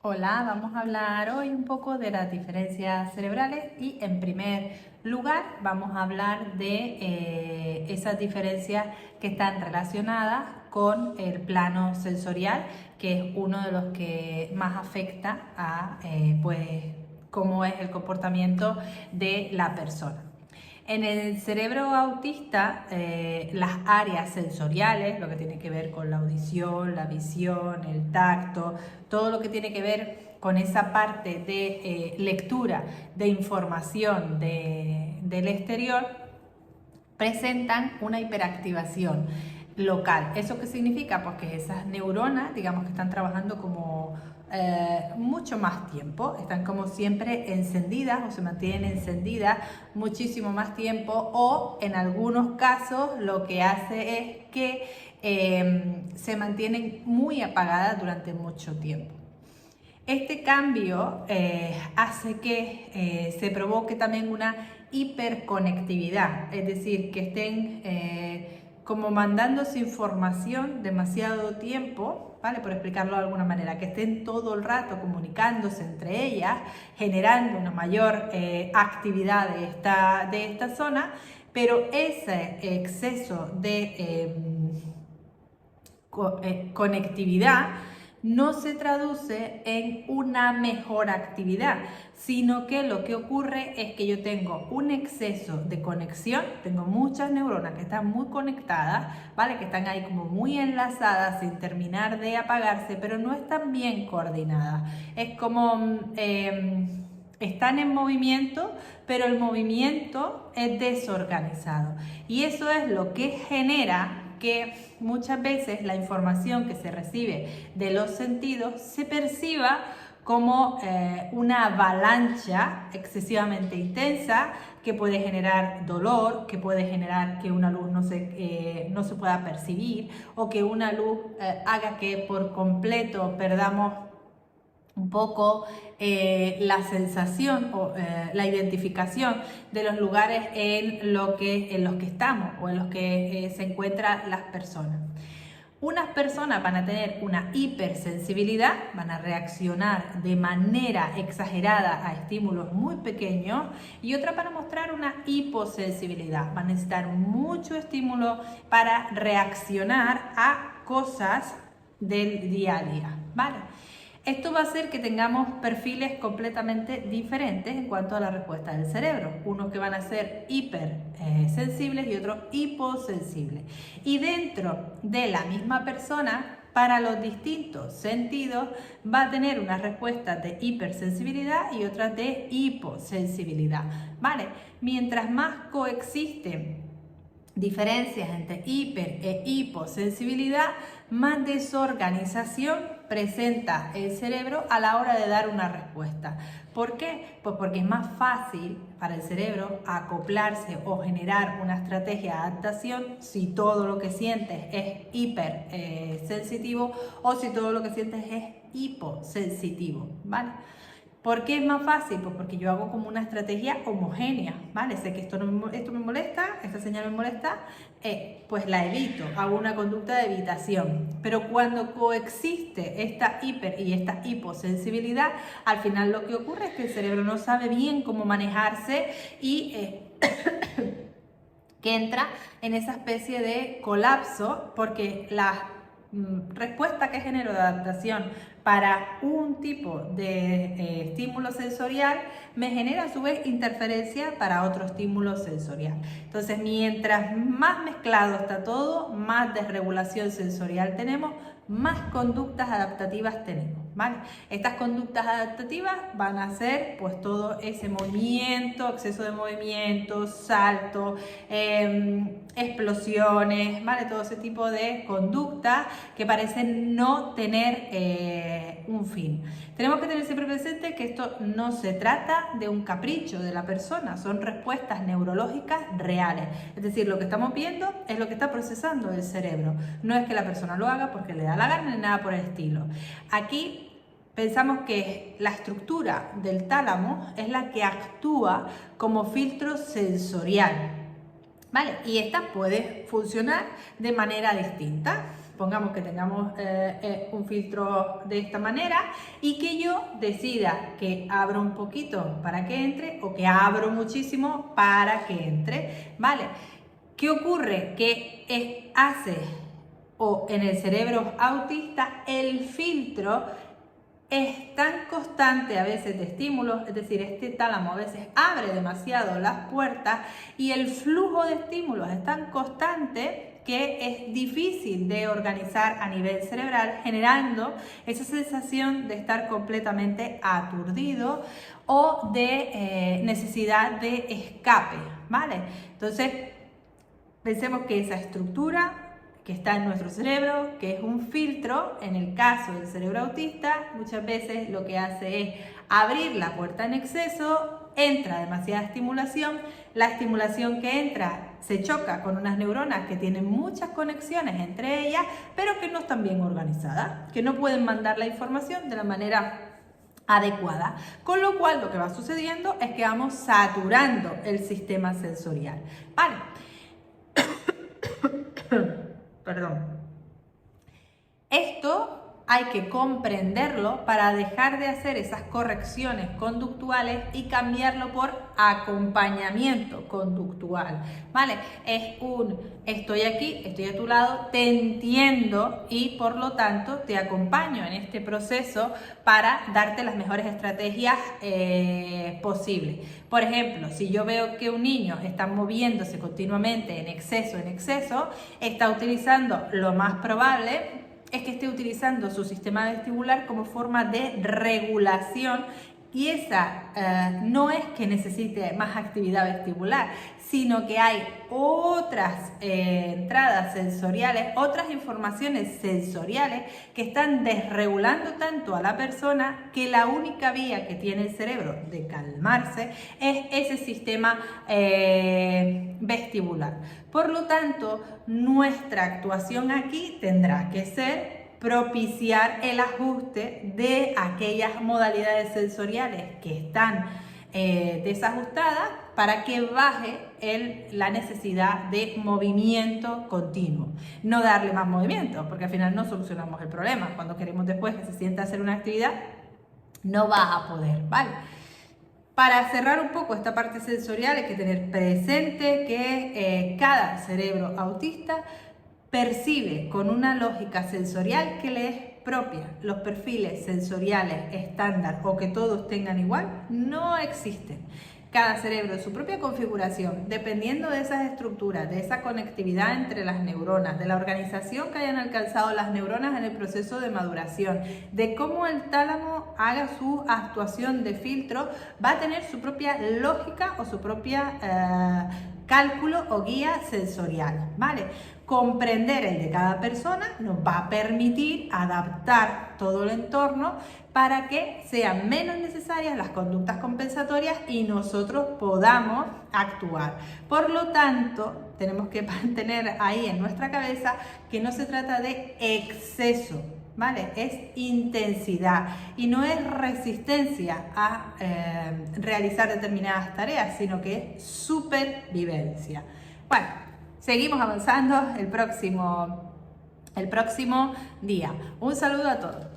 Hola, vamos a hablar hoy un poco de las diferencias cerebrales y en primer lugar vamos a hablar de esas diferencias que están relacionadas con el plano sensorial, que es uno de los que más afecta a cómo es el comportamiento de la persona. En el cerebro autista, las áreas sensoriales, lo que tiene que ver con la audición, la visión, el tacto, todo lo que tiene que ver con esa parte de lectura de información del exterior, presentan una hiperactivación local. ¿Eso qué significa? Pues que esas neuronas, digamos que están trabajando como mucho más tiempo, están como siempre encendidas o se mantienen encendidas muchísimo más tiempo, o en algunos casos lo que hace es que se mantienen muy apagadas durante mucho tiempo. Este cambio hace que se provoque también una hiperconectividad, es decir, que estén como mandándose información demasiado tiempo, ¿vale? Por explicarlo de alguna manera, que estén todo el rato comunicándose entre ellas, generando una mayor actividad de esta zona, pero ese exceso de conectividad no se traduce en una mejor actividad, sino que lo que ocurre es que yo tengo un exceso de conexión, tengo muchas neuronas que están muy conectadas, ¿vale? Que están ahí como muy enlazadas sin terminar de apagarse, pero no están bien coordinadas. Es como están en movimiento, pero el movimiento es desorganizado. Y eso es lo que genera que muchas veces la información que se recibe de los sentidos se perciba como una avalancha excesivamente intensa que puede generar dolor, que puede generar que una luz no se pueda percibir, o que una luz haga que por completo perdamos un poco la sensación o la identificación de los lugares en los que estamos o en los que se encuentran las personas. Unas personas van a tener una hipersensibilidad, van a reaccionar de manera exagerada a estímulos muy pequeños, y otras van a mostrar una hiposensibilidad, van a necesitar mucho estímulo para reaccionar a cosas del día a día, ¿vale? Esto va a hacer que tengamos perfiles completamente diferentes en cuanto a la respuesta del cerebro. Unos que van a ser hipersensibles y otros hiposensibles. Y dentro de la misma persona, para los distintos sentidos, va a tener unas respuestas de hipersensibilidad y otras de hiposensibilidad, ¿vale? Mientras más coexisten diferencias entre hiper e hiposensibilidad, más desorganización presenta el cerebro a la hora de dar una respuesta. ¿Por qué? Pues porque es más fácil para el cerebro acoplarse o generar una estrategia de adaptación si todo lo que sientes es hipersensitivo o si todo lo que sientes es hiposensitivo, ¿vale? ¿Por qué es más fácil? Pues porque yo hago como una estrategia homogénea, ¿vale? Sé que esto me molesta, esta señal me molesta, pues la evito, hago una conducta de evitación. Pero cuando coexiste esta hiper y esta hiposensibilidad, al final lo que ocurre es que el cerebro no sabe bien cómo manejarse y que entra en esa especie de colapso, porque la respuesta que genero de adaptación para un tipo de estímulo sensorial me genera a su vez interferencia para otro estímulo sensorial. Entonces, mientras más mezclado está todo, más desregulación sensorial tenemos, más conductas adaptativas tenemos, ¿vale? Estas conductas adaptativas van a ser pues todo ese movimiento, exceso de movimiento, salto, explosiones, ¿vale? Todo ese tipo de conductas que parecen no tener un fin. Tenemos que tener siempre presente que esto no se trata de un capricho de la persona, son respuestas neurológicas reales. Es decir, lo que estamos viendo es lo que está procesando el cerebro. No es que la persona lo haga porque le da la gana ni nada por el estilo. Aquí pensamos que la estructura del tálamo es la que actúa como filtro sensorial, ¿vale? Y esta puede funcionar de manera distinta. Supongamos que tengamos un filtro de esta manera y que yo decida que abro un poquito para que entre o que abro muchísimo para que entre, ¿vale? ¿Qué ocurre? Que hace o en el cerebro autista el filtro es tan constante a veces de estímulos, es decir, este tálamo a veces abre demasiado las puertas y el flujo de estímulos es tan constante que es difícil de organizar a nivel cerebral, generando esa sensación de estar completamente aturdido o de necesidad de escape, ¿vale? Entonces, pensemos que esa estructura que está en nuestro cerebro, que es un filtro, en el caso del cerebro autista, muchas veces lo que hace es abrir la puerta en exceso, entra demasiada estimulación, la estimulación que entra se choca con unas neuronas que tienen muchas conexiones entre ellas, pero que no están bien organizadas, que no pueden mandar la información de la manera adecuada, con lo cual lo que va sucediendo es que vamos saturando el sistema sensorial, ¿vale? Perdón. Esto hay que comprenderlo para dejar de hacer esas correcciones conductuales y cambiarlo por acompañamiento conductual, ¿vale? Es estoy aquí, estoy a tu lado, te entiendo y por lo tanto te acompaño en este proceso para darte las mejores estrategias posibles. Por ejemplo, si yo veo que un niño está moviéndose continuamente en exceso, está utilizando, lo más probable es que esté utilizando su sistema vestibular como forma de regulación y esa no es que necesite más actividad vestibular, sino que hay otras entradas sensoriales, otras informaciones sensoriales que están desregulando tanto a la persona que la única vía que tiene el cerebro de calmarse es ese sistema vestibular. Por lo tanto, nuestra actuación aquí tendrá que ser propiciar el ajuste de aquellas modalidades sensoriales que están desajustadas para que baje la necesidad de movimiento continuo. No darle más movimiento, porque al final no solucionamos el problema. Cuando queremos después que se sienta a hacer una actividad, no va a poder, ¿vale? Para cerrar un poco esta parte sensorial hay que tener presente que cada cerebro autista percibe con una lógica sensorial que le es propia. Los perfiles sensoriales estándar o que todos tengan igual no existen. Cada cerebro es su propia configuración, dependiendo de esas estructuras, de esa conectividad entre las neuronas, de la organización que hayan alcanzado las neuronas en el proceso de maduración, de cómo el tálamo haga su actuación de filtro, va a tener su propia lógica o su propia cálculo o guía sensorial, ¿vale? Comprender el de cada persona nos va a permitir adaptar todo el entorno para que sean menos necesarias las conductas compensatorias y nosotros podamos actuar. Por lo tanto, tenemos que mantener ahí en nuestra cabeza que no se trata de exceso, ¿vale? Es intensidad y no es resistencia a realizar determinadas tareas, sino que es supervivencia. Bueno, seguimos avanzando el próximo día. Un saludo a todos.